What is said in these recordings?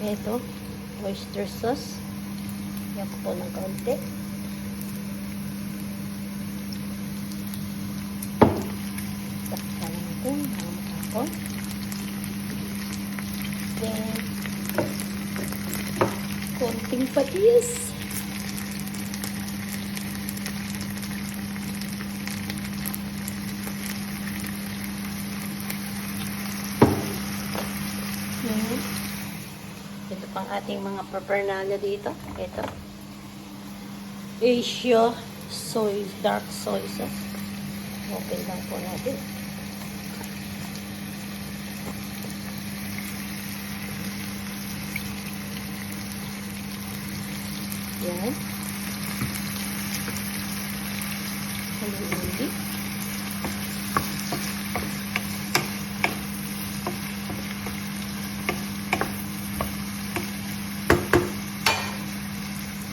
Ito, oyster sauce. Yan po ng kaunti. Takpan natin ang matapon. Then, konting patis. Ito pang ating mga paraphernalia dito. Ito. Asia dark soy sauce. Open lang po natin. Yan. Haluin.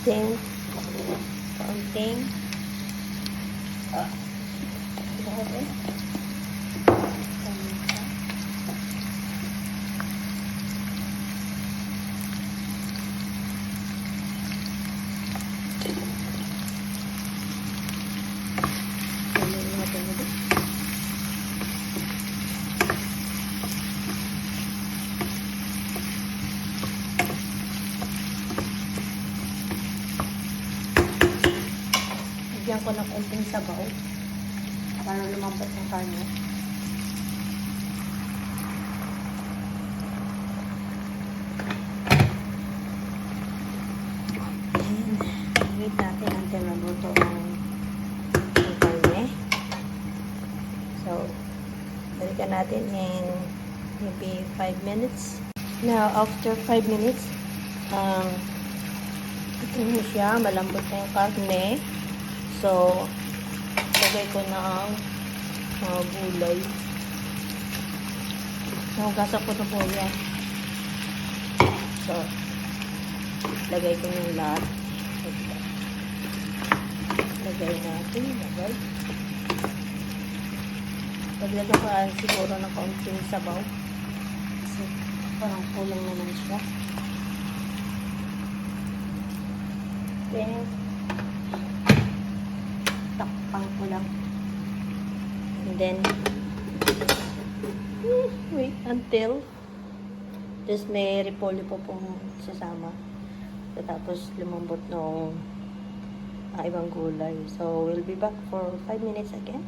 Then, kaunting bago. Bigyan ko ng konting sabaw para lumambot ng karne. And wait natin until maluto ang karne. So, balikan natin in maybe 5 minutes. Now, after 5 minutes, ito na siya, malambot na yung karne. So, lagay ko ng mga gulay. Nahugasan ko na po yan. So, lagay ko ng lahat. Lagay natin. Lagay. Lagyan ko siguro ng kaunting sabaw. Kasi parang kulang naman siya. Then, takpang ko lang. And then, wait until just may repolyo po pong sasama. Tapos lumambot ng ibang gulay. So, we'll be back for 5 minutes again.